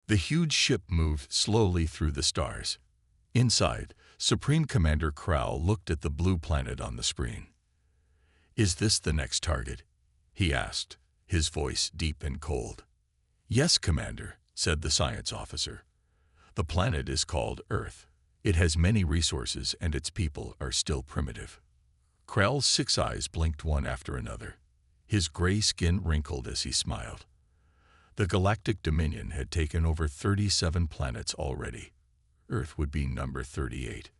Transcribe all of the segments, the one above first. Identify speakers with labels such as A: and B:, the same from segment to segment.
A: The huge ship moved slowly through the stars. Inside, Supreme Commander Krell looked at the blue planet on the screen. "Is this the next target?" he asked, his voice deep and cold. "Yes, Commander," said the science officer. "The planet is called Earth. It has many resources and its people are still primitive." Krell's 6 eyes blinked one after another. His gray skin wrinkled as he smiled. The Galactic Dominion had taken over 37 planets already. Earth would be number 38.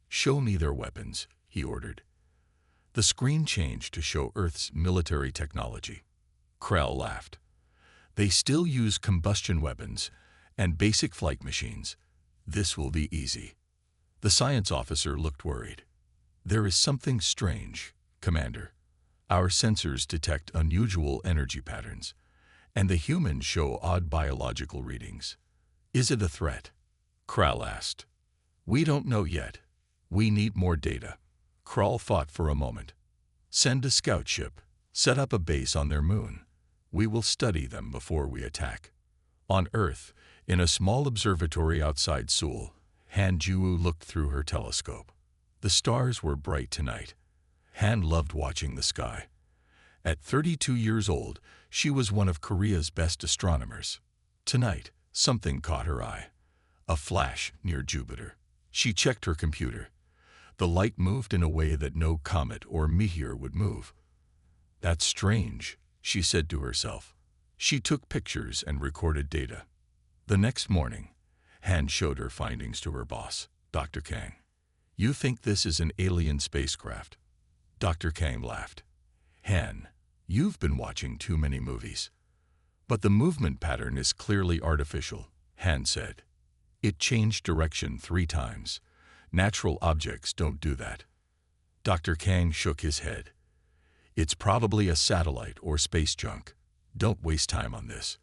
A: "Show me their weapons," he ordered. The screen changed to show Earth's military technology. Krell laughed. "They still use combustion weapons and basic flight machines. This will be easy." The science officer looked worried. "There is something strange, Commander. Our sensors detect unusual energy patterns, and the humans show odd biological readings. Is it a threat?" Krell asked. "We don't know yet. We need more data." Krell thought for a moment. "Send a scout ship. Set up a base on their moon. We will study them before we attack." On Earth, in a small observatory outside Seoul, Han Juwu looked through her telescope. The stars were bright tonight. Han loved watching the sky. At 32 years old, she was one of Korea's best astronomers. Tonight, something caught her eye. A flash near Jupiter. She checked her computer. The light moved in a way that no comet or meteor would move. "That's strange," she said to herself. She took pictures and recorded data. The next morning, Han showed her findings to her boss, Dr. Kang. "You think this is an alien spacecraft?" Dr. Kang laughed. "Han, you've been watching too many movies." "But the movement pattern is clearly artificial," Han said. "It changed direction 3 times. Natural objects don't do that." Dr. Kang shook his head. "It's probably a satellite or space junk. Don't waste time on this."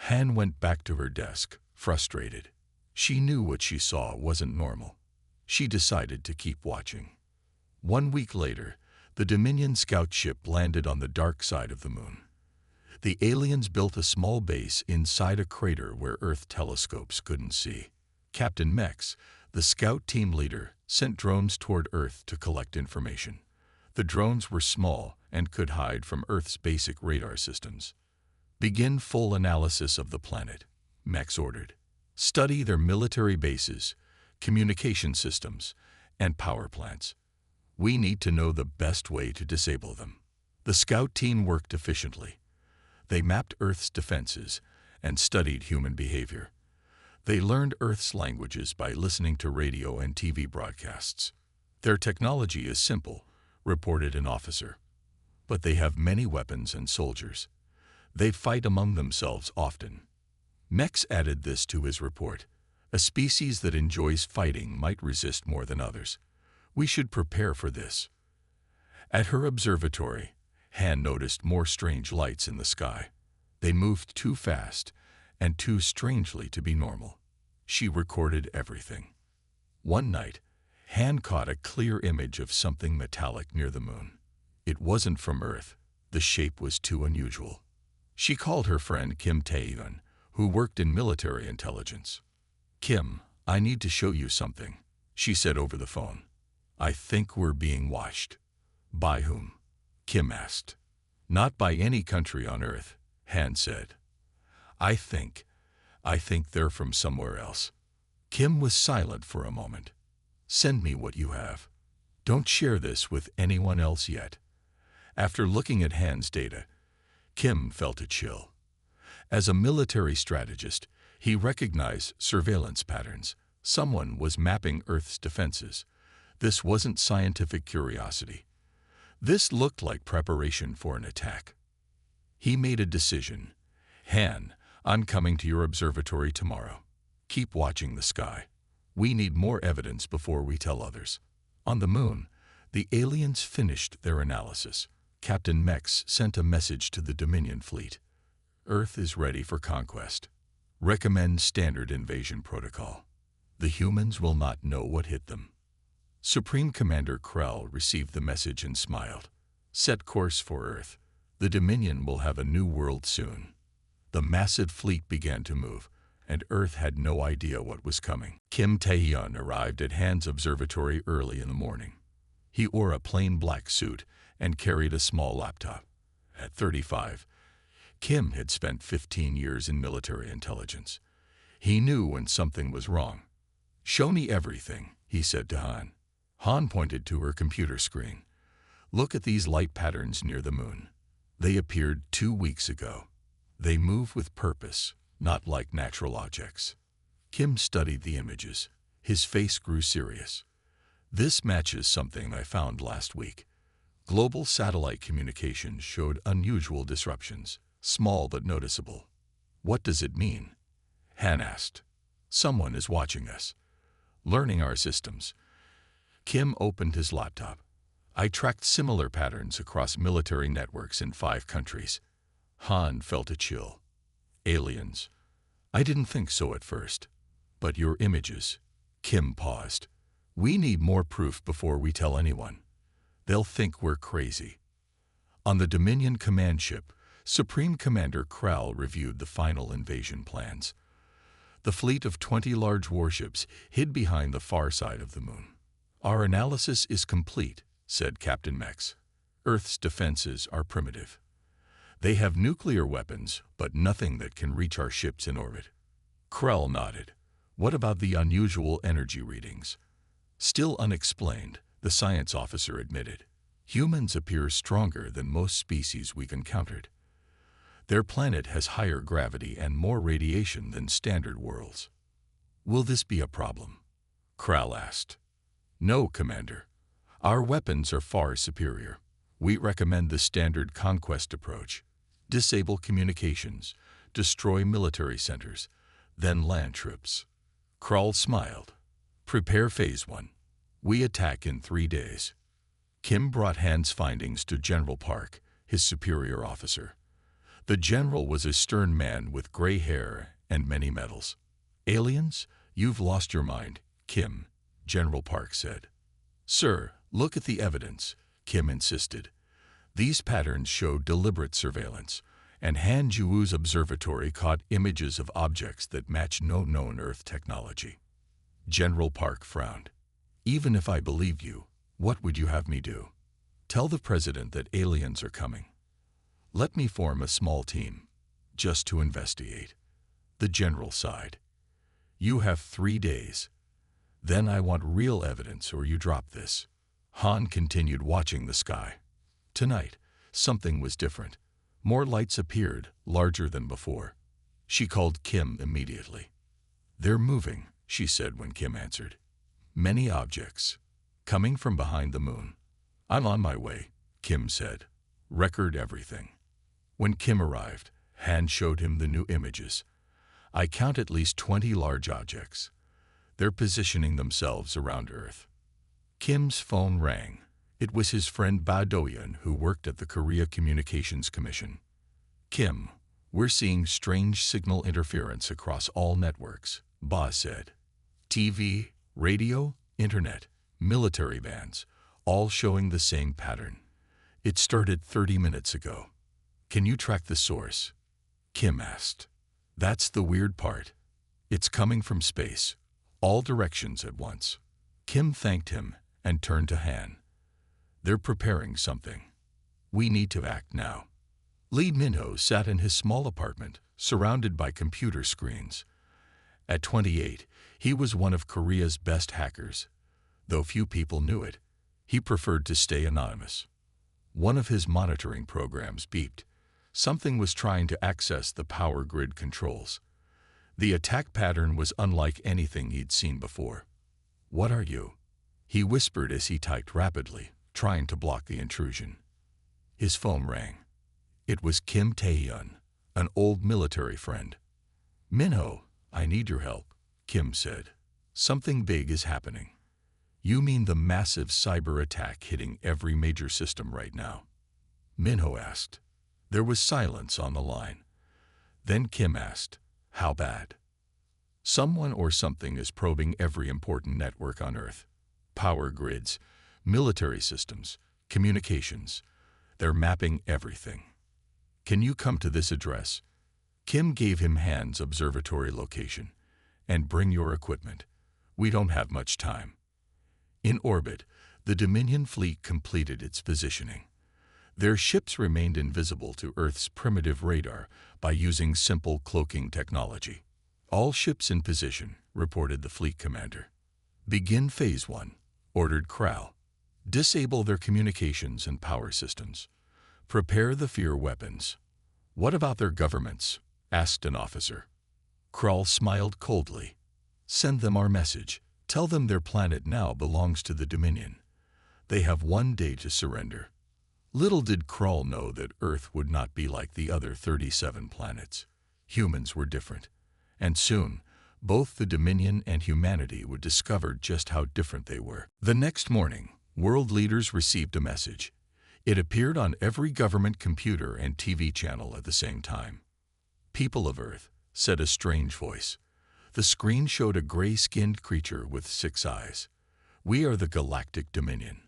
A: Han went back to her desk, frustrated. She knew what she saw wasn't normal. She decided to keep watching. 1 week later, the Dominion scout ship landed on the dark side of the moon. The aliens built a small base inside a crater where Earth telescopes couldn't see. Captain Mex, the scout team leader, sent drones toward Earth to collect information. The drones were small and could hide from Earth's basic radar systems. "Begin full analysis of the planet," Mex ordered. "Study their military bases, communication systems, and power plants. We need to know the best way to disable them." The scout team worked efficiently. They mapped Earth's defenses and studied human behavior. They learned Earth's languages by listening to radio and TV broadcasts. "Their technology is simple," reported an officer. "But they have many weapons and soldiers. They fight among themselves often." Mex added this to his report. "A species that enjoys fighting might resist more than others. We should prepare for this." At her observatory, Han noticed more strange lights in the sky. They moved too fast and too strangely to be normal. She recorded everything. One night, Han caught a clear image of something metallic near the moon. It wasn't from Earth. The shape was too unusual. She called her friend Kim Tae-eun, who worked in military intelligence. "Kim, I need to show you something," she said over the phone. "I think we're being watched." "By whom?" Kim asked. "Not by any country on Earth," Han said. I think they're from somewhere else." Kim was silent for a moment. "Send me what you have. Don't share this with anyone else yet." After looking at Han's data, Kim felt a chill. As a military strategist, he recognized surveillance patterns. Someone was mapping Earth's defenses. This wasn't scientific curiosity. This looked like preparation for an attack. He made a decision. "Han, I'm coming to your observatory tomorrow. Keep watching the sky. We need more evidence before we tell others." On the moon, the aliens finished their analysis. Captain Mex sent a message to the Dominion fleet. "Earth is ready for conquest. Recommend standard invasion protocol. The humans will not know what hit them." Supreme Commander Krell received the message and smiled. "Set course for Earth. The Dominion will have a new world soon." The massive fleet began to move. and Earth had no idea what was coming. Kim Tae-hyun arrived at Han's observatory early in the morning. He wore a plain black suit and carried a small laptop. At 35, Kim had spent 15 years in military intelligence. He knew when something was wrong. "Show me everything," he said to Han. Han pointed to her computer screen. "Look at these light patterns near the moon. They appeared 2 weeks ago. They move with purpose, not like natural objects." Kim studied the images. His face grew serious. "This matches something I found last week. Global satellite communications showed unusual disruptions, small but noticeable." "What does it mean?" Han asked. "Someone is watching us, learning our systems." Kim opened his laptop. "I tracked similar patterns across military networks in 5 countries. Han felt a chill. "Aliens? I didn't think so at first. But your images." Kim paused. "We need more proof before we tell anyone. They'll think we're crazy." On the Dominion command ship, Supreme Commander Krall reviewed the final invasion plans. The fleet of 20 large warships hid behind the far side of the moon. "Our analysis is complete," said Captain Mex. "Earth's defenses are primitive. They have nuclear weapons, but nothing that can reach our ships in orbit." Krell nodded. "What about the unusual energy readings?" "Still unexplained," the science officer admitted. "Humans appear stronger than most species we've encountered. Their planet has higher gravity and more radiation than standard worlds." "Will this be a problem?" Krall asked. "No, Commander. Our weapons are far superior. We recommend the standard conquest approach. Disable communications, destroy military centers, then land troops." Krall smiled. "Prepare Phase 1. We attack in 3 days." Kim brought Han's findings to General Park, his superior officer. The general was a stern man with gray hair and many medals. "Aliens? You've lost your mind, Kim," General Park said. "Sir, look at the evidence," Kim insisted. "These patterns show deliberate surveillance, and Han Juwu's observatory caught images of objects that match no known Earth technology." General Park frowned. "Even if I believed you, what would you have me do?" "Tell the president that aliens are coming. Let me form a small team, just to investigate." The general sighed. "You have 3 days. Then I want real evidence or you drop this." Han continued watching the sky. Tonight, something was different. More lights appeared, larger than before. She called Kim immediately. "They're moving," she said when Kim answered. "Many objects, coming from behind the moon." "I'm on my way," Kim said. "Record everything." When Kim arrived, Han showed him the new images. "I count at least 20 large objects. They're positioning themselves around Earth." Kim's phone rang. It was his friend Ba Do-yeon, who worked at the Korea Communications Commission. "Kim, we're seeing strange signal interference across all networks," Ba said. "TV, radio, internet, military bands, all showing the same pattern. It started 30 minutes ago." "Can you track the source?" Kim asked. "That's the weird part. It's coming from space, all directions at once." Kim thanked him and turned to Han. "They're preparing something. We need to act now." Lee Min-ho sat in his small apartment, surrounded by computer screens. At 28, he was one of Korea's best hackers. Though few people knew it, he preferred to stay anonymous. One of his monitoring programs beeped. Something was trying to access the power grid controls. The attack pattern was unlike anything he'd seen before. "What are you?" he whispered as he typed rapidly, trying to block the intrusion. His phone rang. It was Kim Tae-hyun, an old military friend. "Min-ho, I need your help," Kim said. "Something big is happening." "You mean the massive cyber attack hitting every major system right now?" Min-ho asked. There was silence on the line. Then Kim asked, "How bad?" "Someone or something is probing every important network on Earth. Power grids, military systems, communications. They're mapping everything. Can you come to this address?" Kim gave him Han's observatory location. And bring your equipment. We don't have much time. In orbit, the Dominion fleet completed its positioning. Their ships remained invisible to Earth's primitive radar by using simple cloaking technology. All ships in position, reported the fleet commander. Begin Phase 1, ordered Crow. Disable their communications and power systems. Prepare the fear weapons. What about their governments? Asked an officer. Krall smiled coldly. Send them our message. Tell them their planet now belongs to the Dominion. They have 1 day to surrender. Little did Krall know that Earth would not be like the other 37 planets. Humans were different. And soon, both the Dominion and humanity would discover just how different they were. The next morning, world leaders received a message. It appeared on every government computer and TV channel at the same time. People of Earth, said a strange voice. The screen showed a gray-skinned creature with 6 eyes. We are the Galactic Dominion.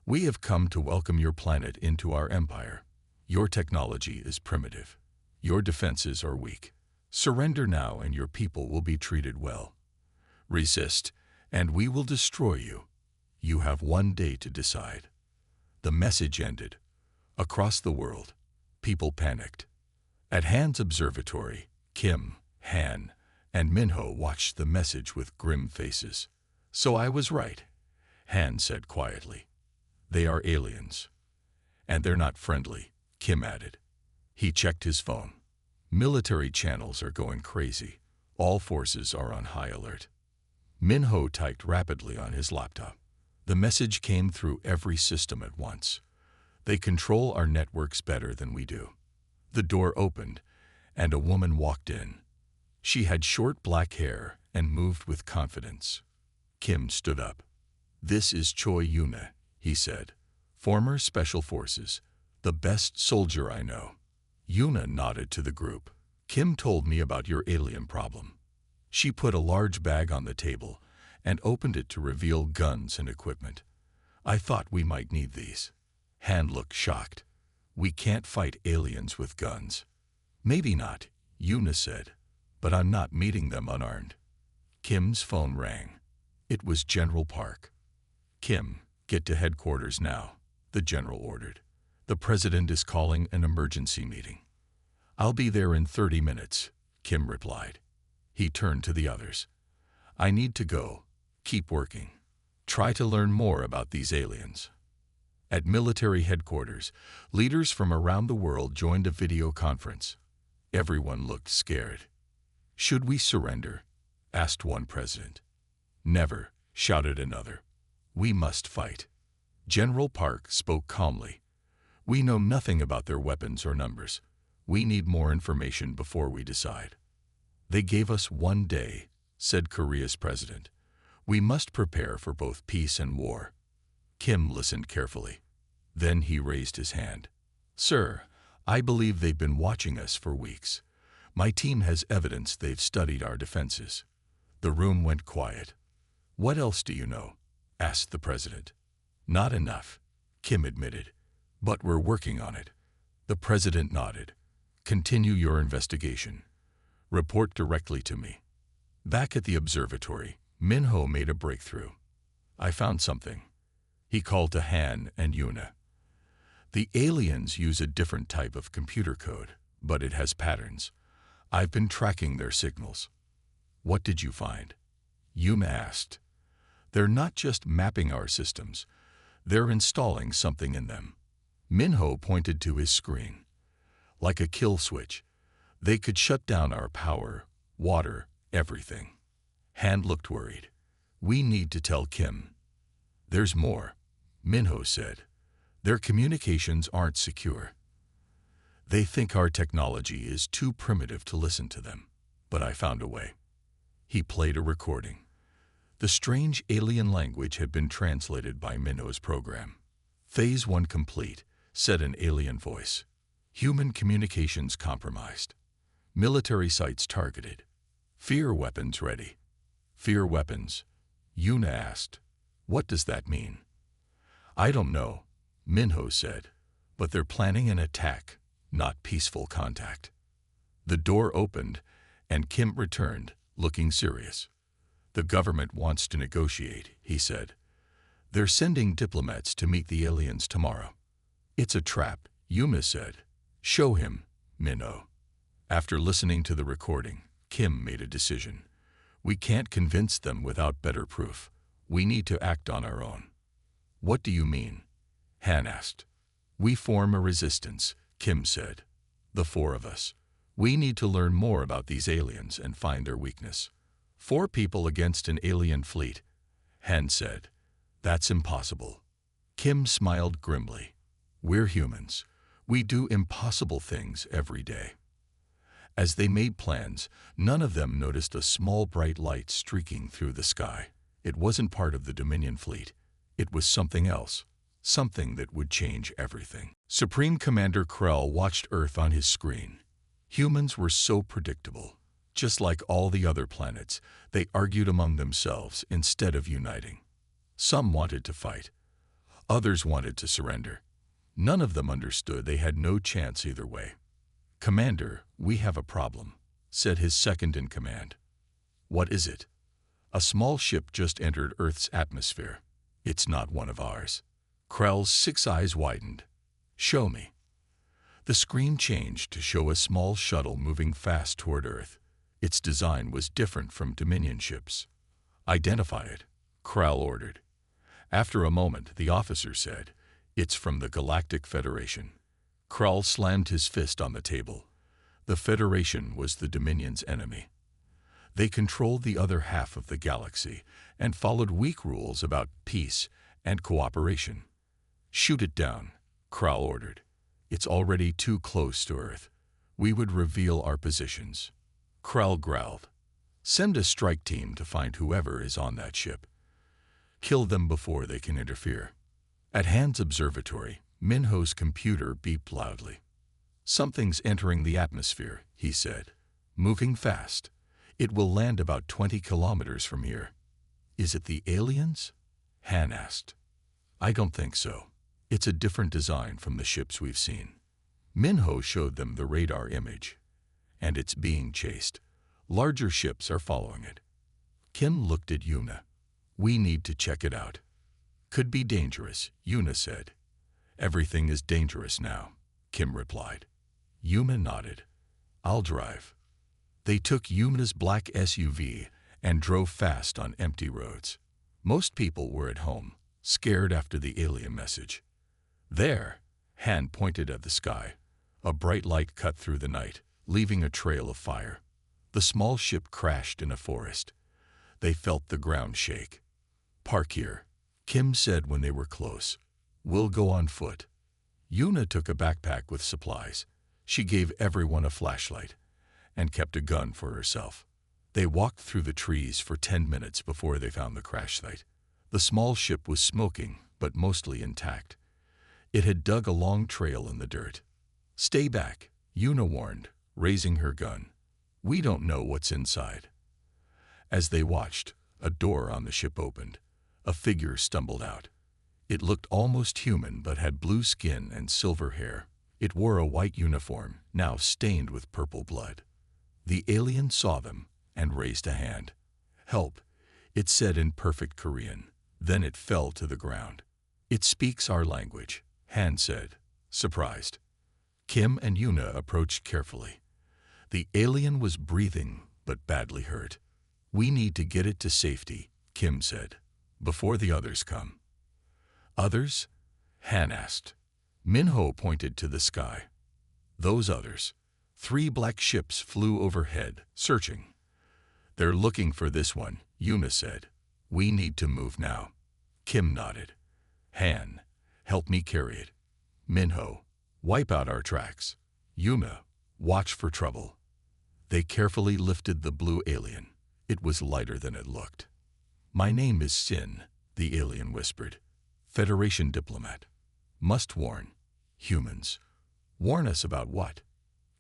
A: We have come to welcome your planet into our empire. Your technology is primitive. Your defenses are weak. Surrender now and your people will be treated well. Resist, and we will destroy you. You have 1 day to decide. The message ended. Across the world, people panicked. At Han's observatory, Kim, Han, and Minho watched the message with grim faces. So I was right, Han said quietly. They are aliens. And they're not friendly, Kim added. He checked his phone. Military channels are going crazy. All forces are on high alert. Minho typed rapidly on his laptop. The message came through every system at once. They control our networks better than we do. The door opened, and a woman walked in. She had short black hair and moved with confidence. Kim stood up. This is Choi Yuna, he said. Former Special Forces, the best soldier I know. Yuna nodded to the group. Kim told me about your alien problem. She put a large bag on the table and opened it to reveal guns and equipment. I thought we might need these. Han looked shocked. We can't fight aliens with guns. Maybe not, Yuna said, but I'm not meeting them unarmed. Kim's phone rang. It was General Park. Kim, get to headquarters now, the general ordered. The president is calling an emergency meeting. I'll be there in 30 minutes, Kim replied. He turned to the others. I need to go. Keep working. Try to learn more about these aliens. At military headquarters, leaders from around the world joined a video conference. Everyone looked scared. Should we surrender? Asked one president. Never, shouted another. We must fight. General Park spoke calmly. We know nothing about their weapons or numbers. We need more information before we decide. They gave us 1 day, said Korea's president. We must prepare for both peace and war. Kim listened carefully. Then he raised his hand. Sir, I believe they've been watching us for weeks. My team has evidence they've studied our defenses. The room went quiet. What else do you know? Asked the president. Not enough, Kim admitted. But we're working on it. The president nodded. Continue your investigation. Report directly to me. Back at the observatory, Minho made a breakthrough. I found something. He called to Han and Yuna. The aliens use a different type of computer code, but it has patterns. I've been tracking their signals. What did you find? Yuna asked. They're not just mapping our systems. They're installing something in them. Minho pointed to his screen. Like a kill switch. They could shut down our power, water, everything. Han looked worried. We need to tell Kim. There's more, Minho said. Their communications aren't secure. They think our technology is too primitive to listen to them, but I found a way. He played a recording. The strange alien language had been translated by Minho's program. Phase 1 complete, said an alien voice. Human communications compromised. Military sites targeted. Fear weapons ready. Fear weapons? Yuna asked. What does that mean? I don't know, Minho said, but they're planning an attack, not peaceful contact. The door opened, and Kim returned, looking serious. "The government wants to negotiate," he said. "They're sending diplomats to meet the aliens tomorrow." "It's a trap," Yuna said. "Show him, Minho." After listening to the recording, Kim made a decision. "We can't convince them without better proof. We need to act on our own." "What do you mean?" Han asked. "We form a resistance," Kim said. "The four of us. We need to learn more about these aliens and find their weakness." "4 people against an alien fleet," Han said. "That's impossible." Kim smiled grimly. "We're humans. We do impossible things every day." As they made plans, none of them noticed a small bright light streaking through the sky. It wasn't part of the Dominion fleet. It was something else, something that would change everything. Supreme Commander Krell watched Earth on his screen. Humans were so predictable. Just like all the other planets, they argued among themselves instead of uniting. Some wanted to fight. Others wanted to surrender. None of them understood they had no chance either way. "Commander, we have a problem," said his second-in-command. "What is it?" "A small ship just entered Earth's atmosphere. It's not one of ours." Krell's 6 eyes widened. "Show me." The screen changed to show a small shuttle moving fast toward Earth. Its design was different from Dominion ships. "Identify it," Krell ordered. After a moment, the officer said, "It's from the Galactic Federation." Krell slammed his fist on the table. The Federation was the Dominion's enemy. They controlled the other half of the galaxy and followed weak rules about peace and cooperation. "Shoot it down," Krell ordered. "It's already too close to Earth. We would reveal our positions." Krell growled. "Send a strike team to find whoever is on that ship. Kill them before they can interfere." At Han's observatory, Minho's computer beeped loudly. "Something's entering the atmosphere," he said. "Moving fast. It will land about 20 kilometers from here." "Is it the aliens?" Han asked. "I don't think so. It's a different design from the ships we've seen." Minho showed them the radar image. "And it's being chased. Larger ships are following it." Kim looked at Yuna. "We need to check it out." "Could be dangerous," Yuna said. "Everything is dangerous now," Kim replied. Yuna nodded. "I'll drive." They took Yuna's black SUV and drove fast on empty roads. Most people were at home, scared after the alien message. "There," Han pointed at the sky. A bright light cut through the night, leaving a trail of fire. The small ship crashed in a forest. They felt the ground shake. "Park here," Kim said when they were close. "We'll go on foot." Yuna took a backpack with supplies. She gave everyone a flashlight and kept a gun for herself. They walked through the trees for 10 minutes before they found the crash site. The small ship was smoking, but mostly intact. It had dug a long trail in the dirt. "Stay back," Yuna warned, raising her gun. "We don't know what's inside." As they watched, a door on the ship opened. A figure stumbled out. It looked almost human but had blue skin and silver hair. It wore a white uniform, now stained with purple blood. The alien saw them and raised a hand. "Help," it said in perfect Korean. Then it fell to the ground. "It speaks our language," Han said, surprised. Kim and Yuna approached carefully. The alien was breathing but badly hurt. "We need to get it to safety," Kim said, "before the others come." "Others?" Han asked. Minho pointed to the sky. "Those others." 3 black ships flew overhead, searching. "They're looking for this one," Yuna said. "We need to move now." Kim nodded. "Han, help me carry it." Minho, "Wipe out our tracks." Yuna, "Watch for trouble." They carefully lifted the blue alien. It was lighter than it looked. "My name is Sin," the alien whispered. "Federation diplomat. Must warn. Humans." "Warn us about what?"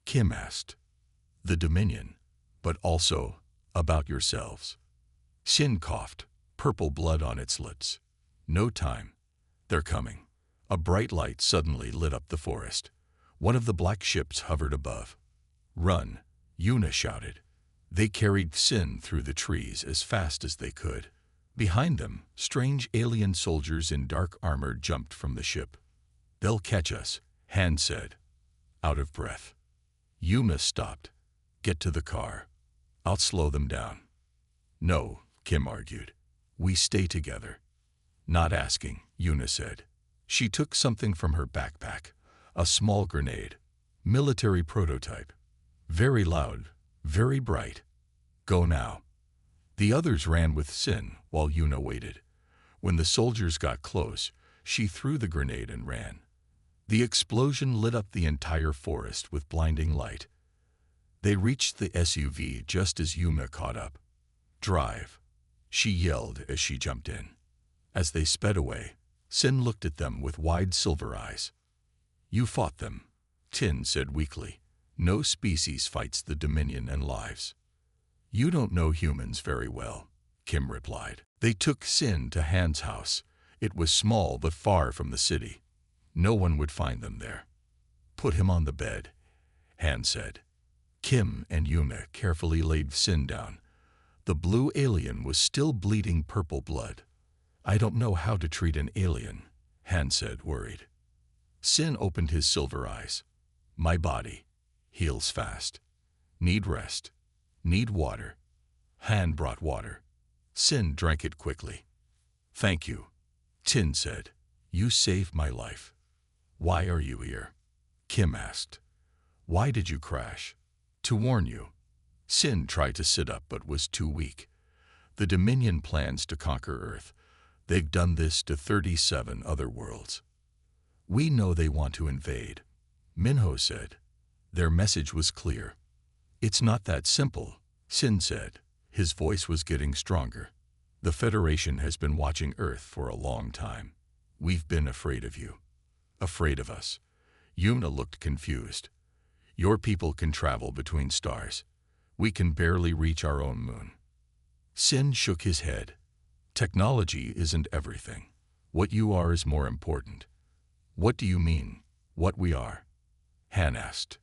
A: Kim asked. "The Dominion, but also about yourselves." Sin coughed, purple blood on its lips. "No time. They're coming." A bright light suddenly lit up the forest. One of the black ships hovered above. "Run," Yuna shouted. They carried Sin through the trees as fast as they could. Behind them, strange alien soldiers in dark armor jumped from the ship. They'll catch us, Han said, out of breath. Yuna stopped. Get to the car. I'll slow them down. No, Kim argued. We stay together. Not asking, Yuna said. She took something from her backpack, a small grenade, military prototype. Very loud, very bright. Go now. The others ran with Sin while Yuna waited. When the soldiers got close, she threw the grenade and ran. The explosion lit up the entire forest with blinding light. They reached the SUV just as Yuna caught up. Drive, she yelled as she jumped in. As they sped away, Sin looked at them with wide silver eyes. You fought them, Tin said weakly. No species fights the Dominion and lives. You don't know humans very well, Kim replied. They took Sin to Han's house. It was small but far from the city. No one would find them there. Put him on the bed, Han said. Kim and Yuna carefully laid Sin down. The blue alien was still bleeding purple blood. I don't know how to treat an alien, Han said, worried. Sin opened his silver eyes. My body heals fast. Need rest. Need water. Han brought water. Sin drank it quickly. Thank you, Tin said. You saved my life. Why are you here? Kim asked. Why did you crash? To warn you. Sin tried to sit up but was too weak. The Dominion plans to conquer Earth. They've done this to 37 other worlds. We know they want to invade, Minho said. Their message was clear. It's not that simple, Sin said. His voice was getting stronger. The Federation has been watching Earth for a long time. We've been afraid of you. Afraid of us. Yuna looked confused. Your people can travel between stars. We can barely reach our own moon. Sin shook his head. Technology isn't everything. What you are is more important. What do you mean, what we are? Han asked.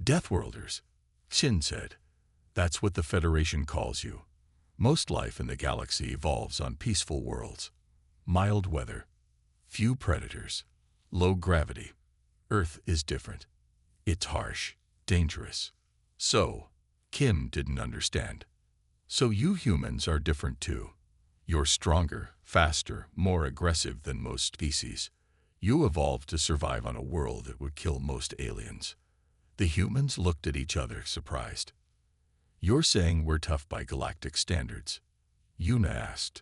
A: Deathworlders, Sin said. That's what the Federation calls you. Most life in the galaxy evolves on peaceful worlds. Mild weather, few predators, low gravity. Earth is different. It's harsh, dangerous. So, Kim didn't understand. So you humans are different too. You're stronger, faster, more aggressive than most species. You evolved to survive on a world that would kill most aliens. The humans looked at each other, surprised. You're saying we're tough by galactic standards? Yuna asked.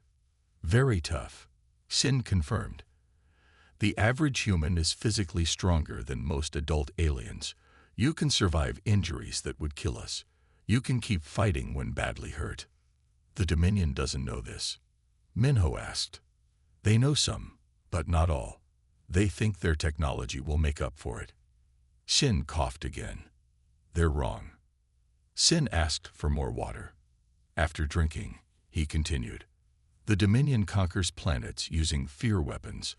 A: Very tough, Sin confirmed. The average human is physically stronger than most adult aliens. You can survive injuries that would kill us. You can keep fighting when badly hurt. The Dominion doesn't know this. Minho asked. They know some, but not all. They think their technology will make up for it. Sin coughed again. They're wrong. Sin asked for more water. After drinking, he continued. The Dominion conquers planets using fear weapons.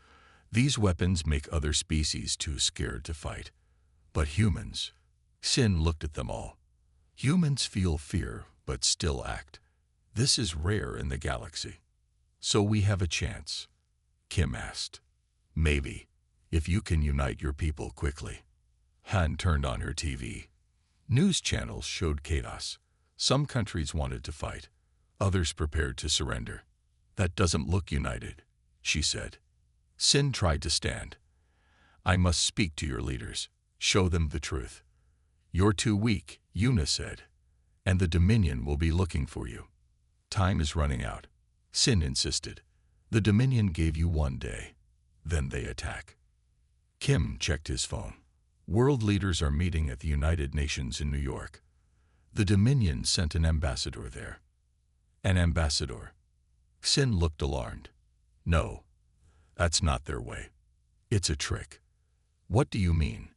A: These weapons make other species too scared to fight. But humans, Sin looked at them all. Humans feel fear but still act. This is rare in the galaxy. So we have a chance, Kim asked. Maybe, if you can unite your people quickly. Han turned on her TV. News channels showed chaos. Some countries wanted to fight. Others prepared to surrender. That doesn't look united, she said. Sin tried to stand. I must speak to your leaders. Show them the truth. You're too weak, Yuna said. And the Dominion will be looking for you. Time is running out, Sin insisted. The Dominion gave you 1 day. Then they attack. Kim checked his phone. World leaders are meeting at the United Nations in New York. The Dominion sent an ambassador there. An ambassador? Sin looked alarmed. No, that's not their way. It's a trick. What do you mean?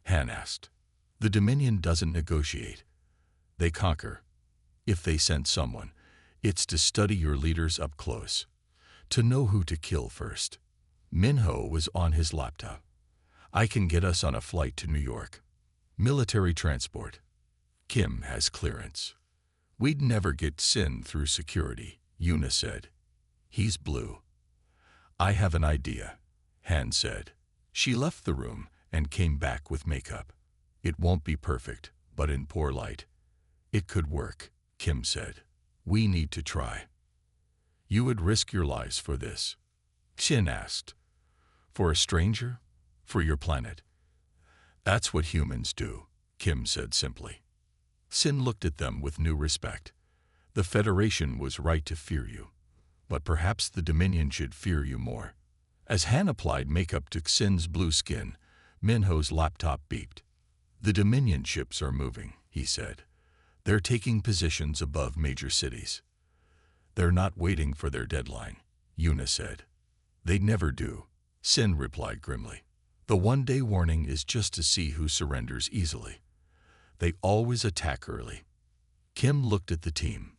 A: Han asked. The Dominion doesn't negotiate. They conquer. If they send someone, it's to study your leaders up close. To know who to kill first. Minho was on his laptop. I can get us on a flight to New York. Military transport. Kim has clearance. We'd never get Sin through security, Yuna said. He's blue. I have an idea, Han said. She left the room and came back with makeup. It won't be perfect, but in poor light. It could work, Kim said. We need to try. You would risk your lives for this? Sin asked. For a stranger? For your planet? That's what humans do, Kim said simply. Sin looked at them with new respect. The Federation was right to fear you, but perhaps the Dominion should fear you more. As Han applied makeup to Sin's blue skin, Minho's laptop beeped. The Dominion ships are moving, he said. They're taking positions above major cities. They're not waiting for their deadline, Yuna said. They never do, Sin replied grimly. The one-day warning is just to see who surrenders easily. They always attack early. Kim looked at the team.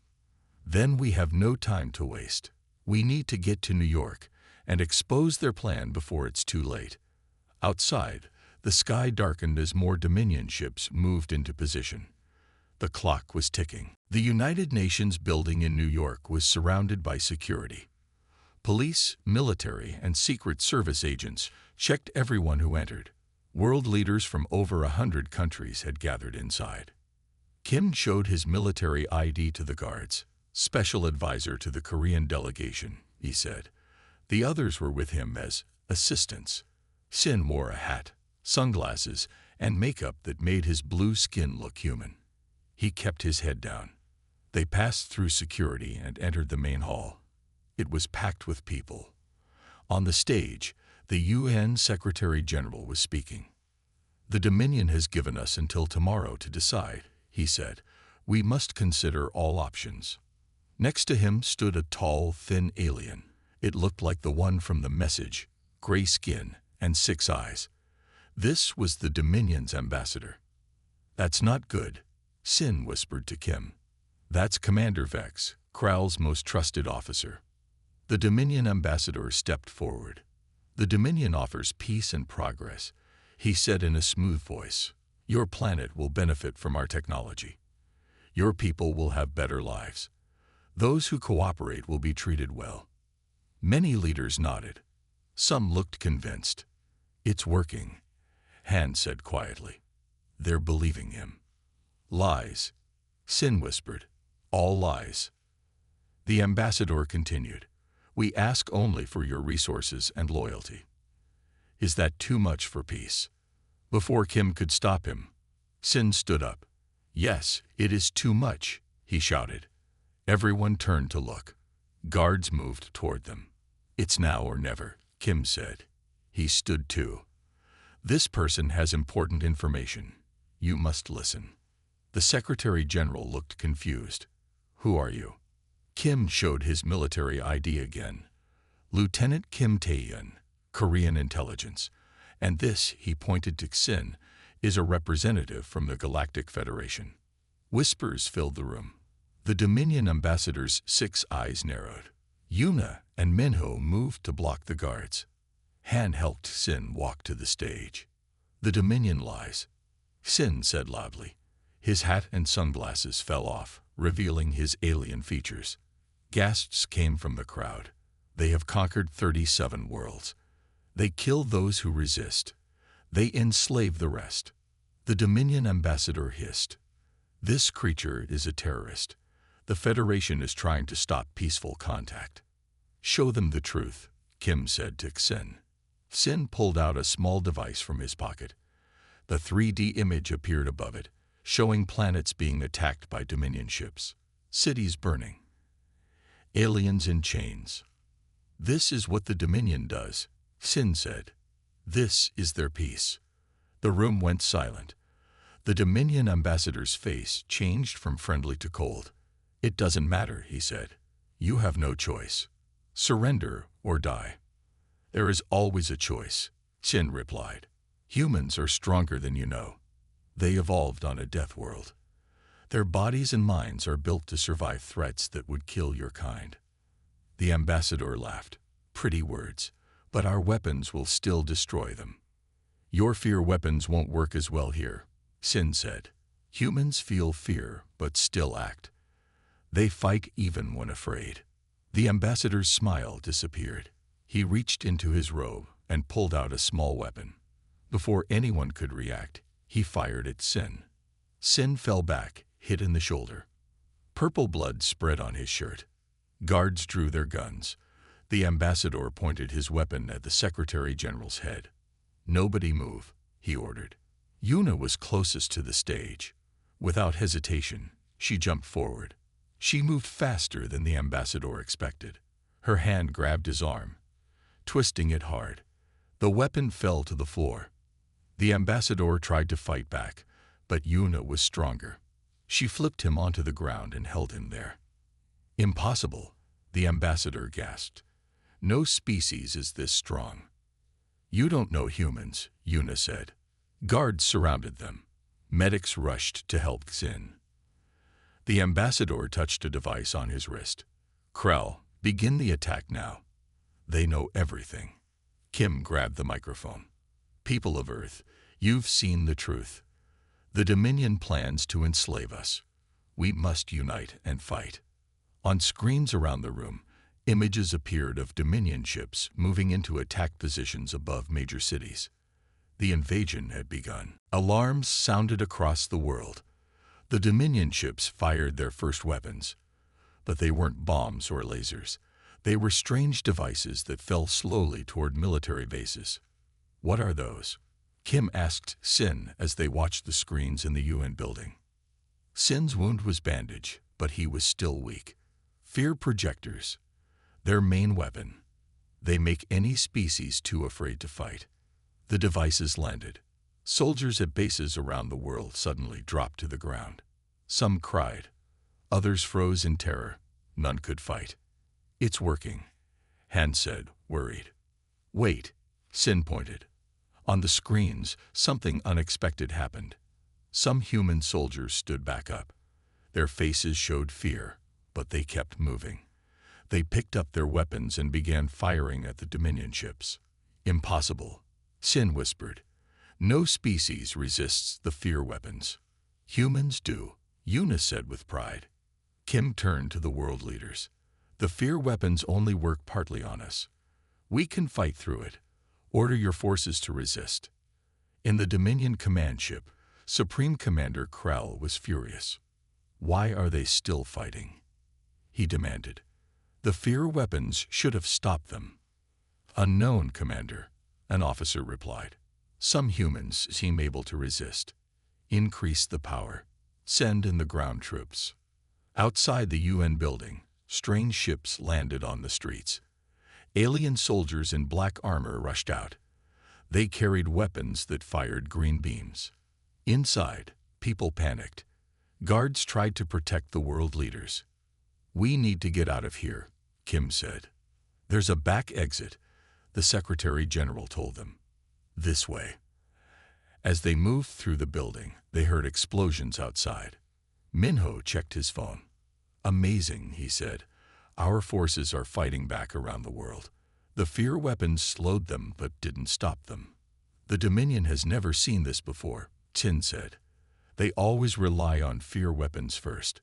A: Then we have no time to waste. We need to get to New York and expose their plan before it's too late. Outside, the sky darkened as more Dominion ships moved into position. The clock was ticking. The United Nations building in New York was surrounded by security. Police, military, and Secret Service agents checked everyone who entered. World leaders from over 100 countries had gathered inside. Kim showed his military ID to the guards. Special advisor to the Korean delegation, he said. The others were with him as assistants. Sin wore a hat, sunglasses, and makeup that made his blue skin look human. He kept his head down. They passed through security and entered the main hall. It was packed with people. On the stage, the UN Secretary General was speaking. The Dominion has given us until tomorrow to decide, he said. We must consider all options. Next to him stood a tall, thin alien. It looked like the one from the message, gray skin and 6 eyes. This was the Dominion's ambassador. That's not good, Sin whispered to Kim. That's Commander Vex, Kral's most trusted officer. The Dominion ambassador stepped forward. The Dominion offers peace and progress, he said in a smooth voice. Your planet will benefit from our technology. Your people will have better lives. Those who cooperate will be treated well. Many leaders nodded. Some looked convinced. It's working, Han said quietly. They're believing him. Lies, Sin whispered. All lies. The ambassador continued. We ask only for your resources and loyalty. Is that too much for peace? Before Kim could stop him, Sin stood up. Yes, it is too much, he shouted. Everyone turned to look. Guards moved toward them. It's now or never, Kim said. He stood too. This person has important information. You must listen. The Secretary General looked confused. Who are you? Kim showed his military ID again. Lieutenant Kim Tae-yeon, Korean intelligence. And this, he pointed to Sin, is a representative from the Galactic Federation. Whispers filled the room. The Dominion ambassador's 6 eyes narrowed. Yuna and Minho moved to block the guards. Han helped Sin walk to the stage. The Dominion lies, Sin said loudly. His hat and sunglasses fell off, revealing his alien features. Gasps came from the crowd. They have conquered 37 worlds. They kill those who resist. They enslave the rest. The Dominion ambassador hissed. This creature is a terrorist. The Federation is trying to stop peaceful contact. Show them the truth, Kim said to Sin. Sin pulled out a small device from his pocket. The 3D image appeared above it, showing planets being attacked by Dominion ships, cities burning, aliens in chains. This is what the Dominion does, Sin said. This is their peace. The room went silent. The Dominion ambassador's face changed from friendly to cold. It doesn't matter, he said. You have no choice. Surrender or die. There is always a choice, Sin replied. Humans are stronger than you know. They evolved on a death world. Their bodies and minds are built to survive threats that would kill your kind. The ambassador laughed. Pretty words, but our weapons will still destroy them. Your fear weapons won't work as well here, Sin said. Humans feel fear but still act. They fight even when afraid. The ambassador's smile disappeared. He reached into his robe and pulled out a small weapon. Before anyone could react, he fired at Sin. Sin fell back, hit in the shoulder. Purple blood spread on his shirt. Guards drew their guns. The ambassador pointed his weapon at the Secretary General's head. "Nobody move," he ordered. Yuna was closest to the stage. Without hesitation, she jumped forward. She moved faster than the ambassador expected. Her hand grabbed his arm, twisting it hard. The weapon fell to the floor. The ambassador tried to fight back, but Yuna was stronger. She flipped him onto the ground and held him there. "Impossible," the ambassador gasped. "No species is this strong." "You don't know humans," Yuna said. Guards surrounded them. Medics rushed to help Sin. The ambassador touched a device on his wrist. "Krell, begin the attack now. They know everything." Kim grabbed the microphone. "People of Earth, you've seen the truth. The Dominion plans to enslave us. We must unite and fight." On screens around the room, images appeared of Dominion ships moving into attack positions above major cities. The invasion had begun. Alarms sounded across the world. The Dominion ships fired their first weapons. But they weren't bombs or lasers. They were strange devices that fell slowly toward military bases. "What are those?" Kim asked Sin as they watched the screens in the UN building. Sin's wound was bandaged, but he was still weak. "Fear projectors. Their main weapon. They make any species too afraid to fight." The devices landed. Soldiers at bases around the world suddenly dropped to the ground. Some cried. Others froze in terror. None could fight. "It's working," Han said, worried. "Wait," Sin pointed. On the screens, something unexpected happened. Some human soldiers stood back up. Their faces showed fear, but they kept moving. They picked up their weapons and began firing at the Dominion ships. "Impossible," Sin whispered. "No species resists the fear weapons." "Humans do," Yuna said with pride. Kim turned to the world leaders. "The fear weapons only work partly on us. We can fight through it. Order your forces to resist." In the Dominion command ship, Supreme Commander Krell was furious. "Why are they still fighting?" he demanded. "The fear weapons should have stopped them." "Unknown, Commander," an officer replied. "Some humans seem able to resist. Increase the power. Send in the ground troops." Outside the UN building, strange ships landed on the streets. Alien soldiers in black armor rushed out. They carried weapons that fired green beams. Inside, people panicked. Guards tried to protect the world leaders. "We need to get out of here," Kim said. "There's a back exit," the Secretary General told them. "This way." As they moved through the building, they heard explosions outside. Minho checked his phone. "Amazing," he said. "Our forces are fighting back around the world. The fear weapons slowed them but didn't stop them." "The Dominion has never seen this before," Tin said. "They always rely on fear weapons first."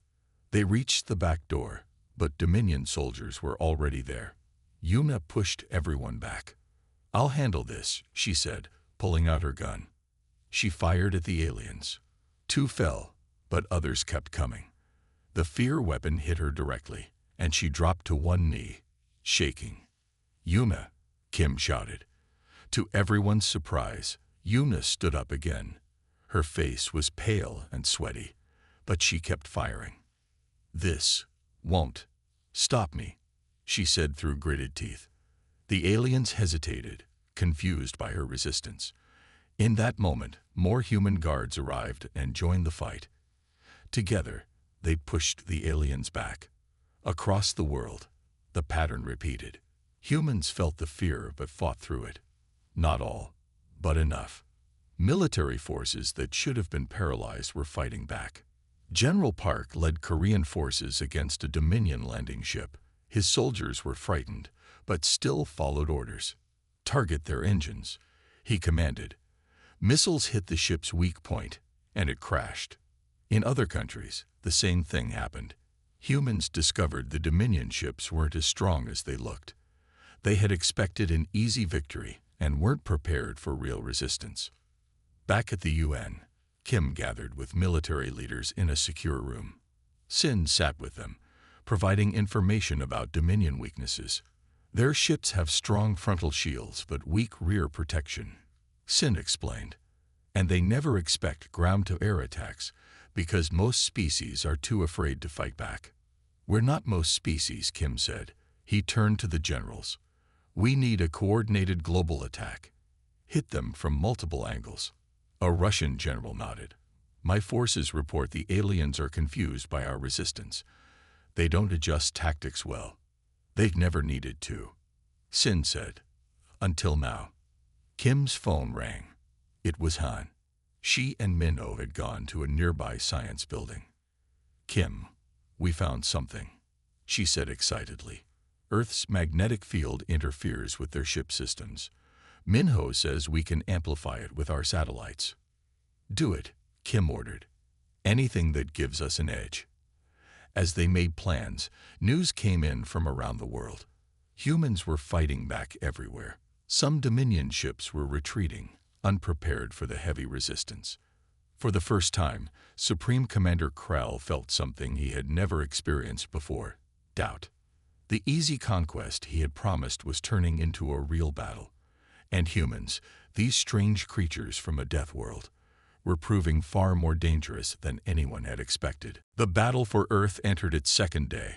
A: They reached the back door, but Dominion soldiers were already there. Yuna pushed everyone back. "I'll handle this," she said, pulling out her gun. She fired at the aliens. 2 fell, but others kept coming. The fear weapon hit her directly, and she dropped to one knee, shaking. "Yuna!" Kim shouted. To everyone's surprise, Yuna stood up again. Her face was pale and sweaty, but she kept firing. "This won't stop me," she said through gritted teeth. The aliens hesitated, confused by her resistance. In that moment, more human guards arrived and joined the fight. Together, they pushed the aliens back. Across the world, the pattern repeated. Humans felt the fear but fought through it. Not all, but enough. Military forces that should have been paralyzed were fighting back. General Park led Korean forces against a Dominion landing ship. His soldiers were frightened, but still followed orders. "Target their engines," he commanded. Missiles hit the ship's weak point, and it crashed. In other countries, the same thing happened. Humans discovered the Dominion ships weren't as strong as they looked. They had expected an easy victory and weren't prepared for real resistance. Back at the UN, Kim gathered with military leaders in a secure room. Sin sat with them, providing information about Dominion weaknesses. Their ships have strong frontal shields but weak rear protection, Sin explained. And they never expect ground-to-air attacks because most species are too afraid to fight back. We're not most species, Kim said. He turned to the generals. We need a coordinated global attack. Hit them from multiple angles. A Russian general nodded. My forces report the aliens are confused by our resistance. They don't adjust tactics well. They've never needed to, Sin said. Until now. Kim's phone rang. It was Han. She and Minho had gone to a nearby science building. Kim, we found something, she said excitedly. Earth's magnetic field interferes with their ship systems. Minho says we can amplify it with our satellites. Do it, Kim ordered. Anything that gives us an edge. As they made plans, news came in from around the world. Humans were fighting back everywhere. Some Dominion ships were retreating, unprepared for the heavy resistance. For the first time, Supreme Commander Krell felt something he had never experienced before: doubt. The easy conquest he had promised was turning into a real battle. And humans, these strange creatures from a death world, were proving far more dangerous than anyone had expected. The battle for Earth entered its second day.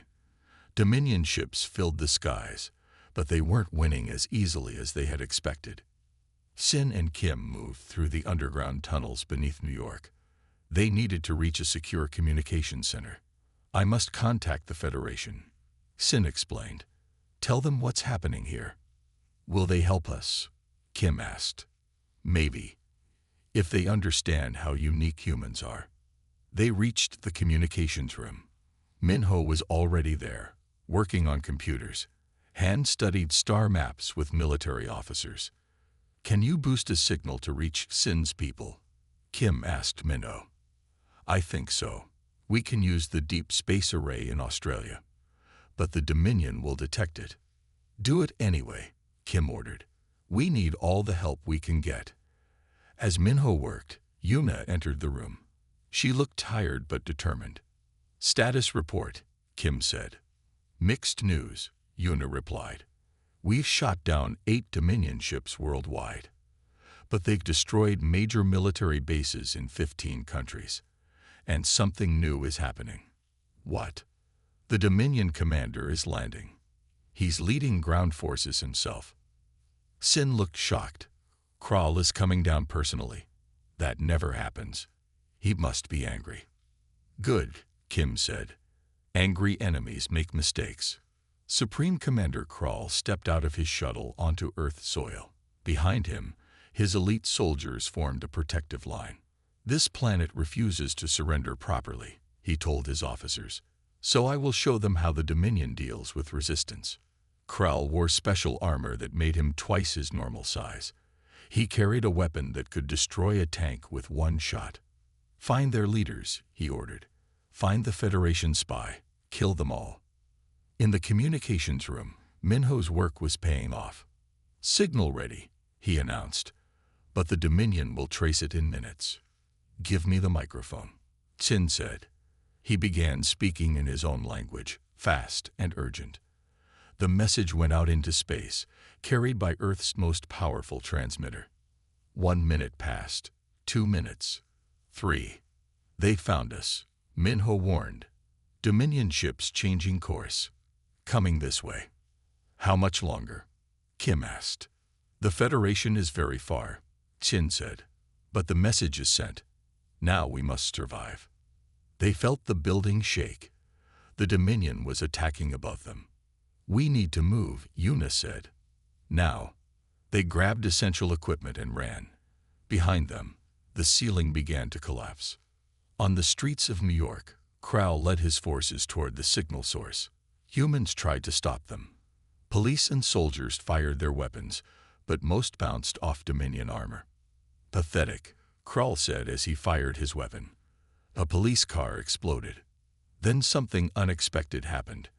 A: Dominion ships filled the skies, but they weren't winning as easily as they had expected. Sin and Kim moved through the underground tunnels beneath New York. They needed to reach a secure communications center. I must contact the Federation, Sin explained. Tell them what's happening here. Will they help us? Kim asked. Maybe, if they understand how unique humans are. They reached the communications room. Minho was already there, working on computers. Hand-studied star maps with military officers. Can you boost a signal to reach Sin's people? Kim asked Minho. I think so. We can use the Deep Space Array in Australia. But the Dominion will detect it. Do it anyway, Kim ordered. We need all the help we can get. As Minho worked, Yuna entered the room. She looked tired but determined. Status report, Kim said. Mixed news, Yuna replied. We've shot down 8 Dominion ships worldwide. But they've destroyed major military bases in 15 countries. And something new is happening. What? The Dominion commander is landing. He's leading ground forces himself. Sin looked shocked. Krall is coming down personally. That never happens. He must be angry. Good, Kim said. Angry enemies make mistakes. Supreme Commander Krall stepped out of his shuttle onto Earth soil. Behind him, his elite soldiers formed a protective line. This planet refuses to surrender properly, he told his officers. So I will show them how the Dominion deals with resistance. Krall wore special armor that made him twice his normal size. He carried a weapon that could destroy a tank with one shot. Find their leaders, he ordered. Find the Federation spy. Kill them all. In the communications room, Minho's work was paying off. Signal ready, he announced. But the Dominion will trace it in minutes. Give me the microphone, Sin said. He began speaking in his own language, fast and urgent. The message went out into space, carried by Earth's most powerful transmitter. 1 minute passed, 2 minutes, 3. They found us, Minho warned. Dominion ships changing course. Coming this way. How much longer? Kim asked. The Federation is very far, Sin said. But the message is sent. Now we must survive. They felt the building shake. The Dominion was attacking above them. We need to move, Yuna said. Now. They grabbed essential equipment and ran. Behind them, the ceiling began to collapse. On the streets of New York, Krall led his forces toward the signal source. Humans tried to stop them. Police and soldiers fired their weapons, but most bounced off Dominion armor. Pathetic, Krall said as he fired his weapon. A police car exploded. Then something unexpected happened.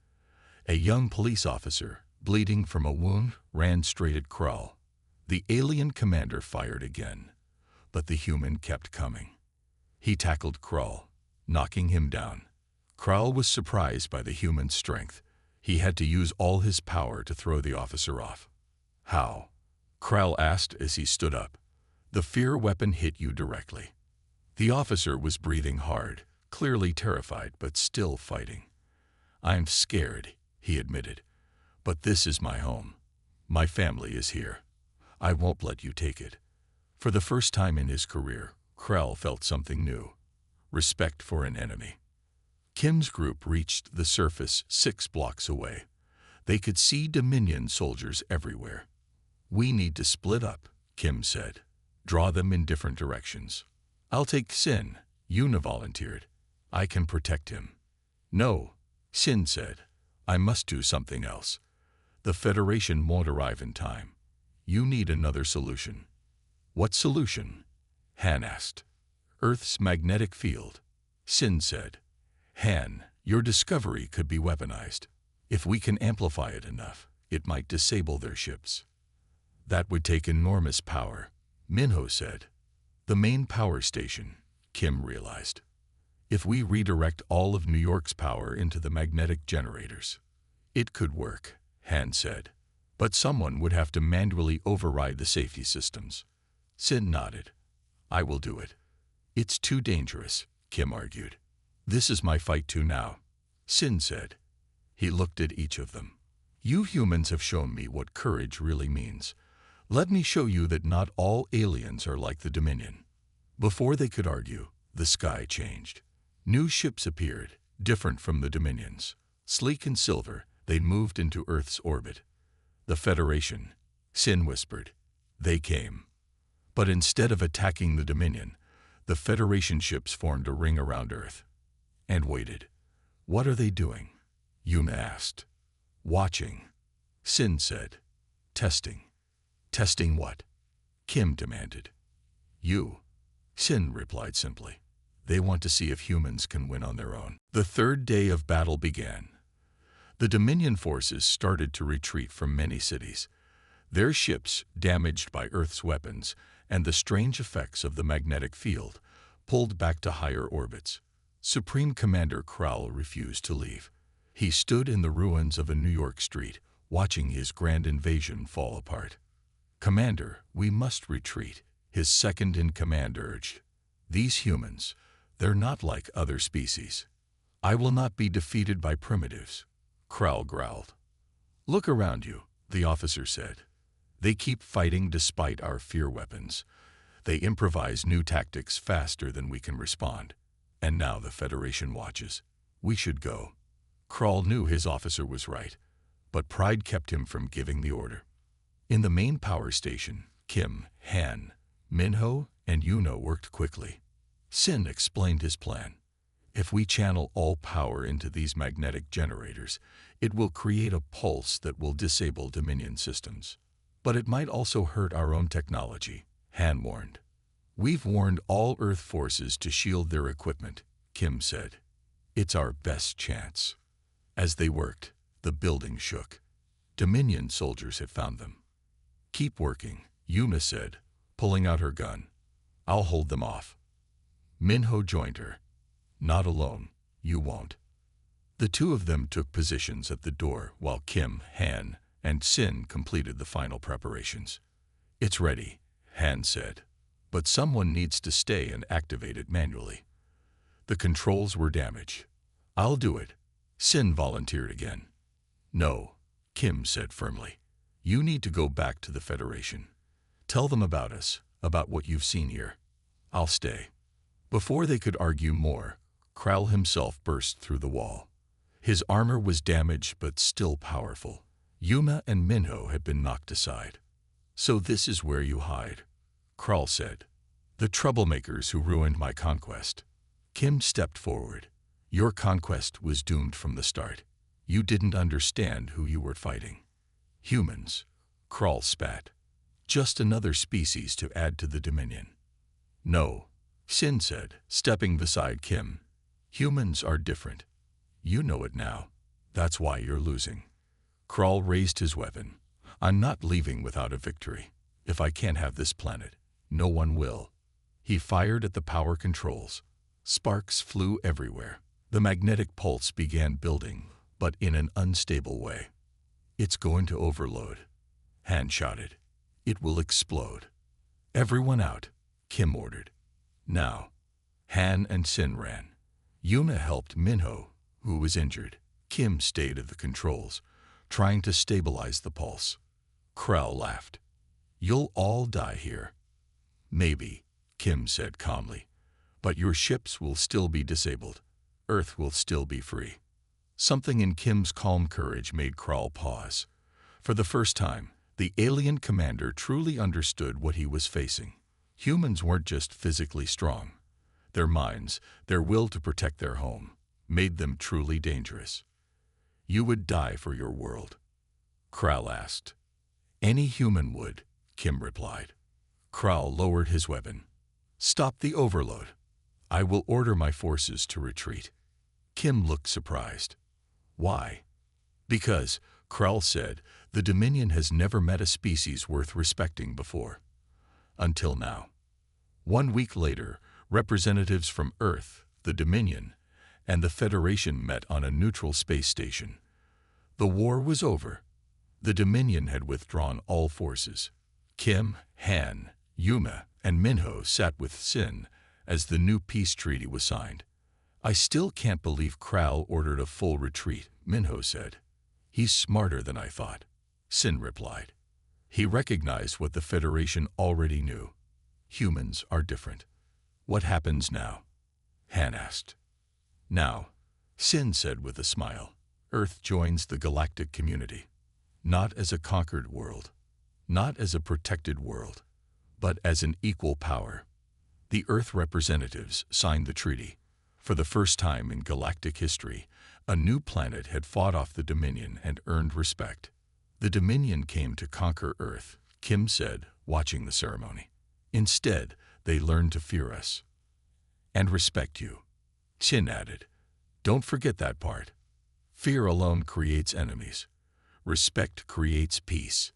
A: A young police officer, bleeding from a wound, ran straight at Krull. The alien commander fired again, but the human kept coming. He tackled Krull, knocking him down. Krull was surprised by the human's strength. He had to use all his power to throw the officer off. How? Krull asked as he stood up. The fear weapon hit you directly. The officer was breathing hard, clearly terrified but still fighting. I'm scared, he admitted, but this is my home. My family is here. I won't let you take it. For the first time in his career, Krull felt something new. Respect for an enemy. Kim's group reached the surface 6 blocks away. They could see Dominion soldiers everywhere. We need to split up, Kim said. Draw them in different directions. I'll take Sin, Yuna volunteered. I can protect him. No, Sin said. I must do something else. The Federation won't arrive in time. You need another solution. What solution? Han asked. Earth's magnetic field. Sin said. Han, your discovery could be weaponized. If we can amplify it enough, it might disable their ships. That would take enormous power, Minho said. The main power station, Kim realized. If we redirect all of New York's power into the magnetic generators, it could work, Han said. But someone would have to manually override the safety systems. Sin nodded. I will do it. It's too dangerous, Kim argued. This is my fight too now, Sin said. He looked at each of them. You humans have shown me what courage really means. Let me show you that not all aliens are like the Dominion. Before they could argue, the sky changed. New ships appeared, different from the Dominions. Sleek and silver, they moved into Earth's orbit. The Federation, Sin whispered. They came. But instead of attacking the Dominion, the Federation ships formed a ring around Earth. And waited. What are they doing? Yuna asked. Watching. Sin said. Testing. Testing what? Kim demanded. You. Sin replied simply. They want to see if humans can win on their own. The third day of battle began. The Dominion forces started to retreat from many cities. Their ships, damaged by Earth's weapons and the strange effects of the magnetic field, pulled back to higher orbits. Supreme Commander Krull refused to leave. He stood in the ruins of a New York street, watching his grand invasion fall apart. Commander, we must retreat, his second-in-command urged. These humans, they're not like other species. I will not be defeated by primitives, Krull growled. Look around you, the officer said. They keep fighting despite our fear weapons. They improvise new tactics faster than we can respond. And now the Federation watches. We should go. Krull knew his officer was right, but pride kept him from giving the order. In the main power station, Kim, Han, Minho, and Yuna worked quickly. Sin explained his plan. If we channel all power into these magnetic generators, it will create a pulse that will disable Dominion systems. But it might also hurt our own technology, Han warned. We've warned all Earth forces to shield their equipment, Kim said. It's our best chance. As they worked, the building shook. Dominion soldiers had found them. Keep working, Yuna said, pulling out her gun. I'll hold them off. Minho joined her. Not alone, you won't. The two of them took positions at the door while Kim, Han, and Sin completed the final preparations. It's ready, Han said. But someone needs to stay and activate it manually. The controls were damaged. I'll do it. Sin volunteered again. No, Kim said firmly. You need to go back to the Federation. Tell them about us, about what you've seen here. I'll stay. Before they could argue more, Krull himself burst through the wall. His armor was damaged but still powerful. Yuna and Minho had been knocked aside. So this is where you hide, Krull said. The troublemakers who ruined my conquest. Kim stepped forward. Your conquest was doomed from the start. You didn't understand who you were fighting. Humans, Krull spat. Just another species to add to the Dominion. No, Sin said, stepping beside Kim. Humans are different. You know it now. That's why you're losing. Kral raised his weapon. I'm not leaving without a victory. If I can't have this planet, no one will. He fired at the power controls. Sparks flew everywhere. The magnetic pulse began building, but in an unstable way. It's going to overload. Han shouted. It will explode. Everyone out, Kim ordered. Now. Han and Sin ran. Yuna helped Minho, who was injured. Kim stayed at the controls, trying to stabilize the pulse. Kral laughed. You'll all die here. Maybe, Kim said calmly, but your ships will still be disabled. Earth will still be free. Something in Kim's calm courage made Kral pause. For the first time, the alien commander truly understood what he was facing. Humans weren't just physically strong. Their minds, their will to protect their home, made them truly dangerous. You would die for your world, Kral asked. Any human would, Kim replied. Kral lowered his weapon. Stop the overload. I will order my forces to retreat. Kim looked surprised. Why? Because, Kral said, the Dominion has never met a species worth respecting before. Until now. 1 week later, representatives from Earth, the Dominion, and the Federation met on a neutral space station. The war was over. The Dominion had withdrawn all forces. Kim, Han, Yuma, and Minho sat with Sin as the new peace treaty was signed. I still can't believe Kral ordered a full retreat, Minho said. He's smarter than I thought, Sin replied. He recognized what the Federation already knew. Humans are different. What happens now? Han asked. Now, Sin said with a smile, Earth joins the galactic community. Not as a conquered world, not as a protected world, but as an equal power. The Earth representatives signed the treaty. For the first time in galactic history, a new planet had fought off the Dominion and earned respect. The Dominion came to conquer Earth, Kim said, watching the ceremony. Instead, they learned to fear us. And respect you, Sin added. Don't forget that part. Fear alone creates enemies. Respect creates peace.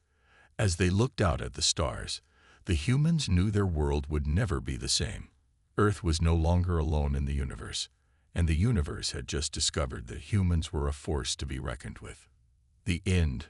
A: As they looked out at the stars, the humans knew their world would never be the same. Earth was no longer alone in the universe, and the universe had just discovered that humans were a force to be reckoned with. The end.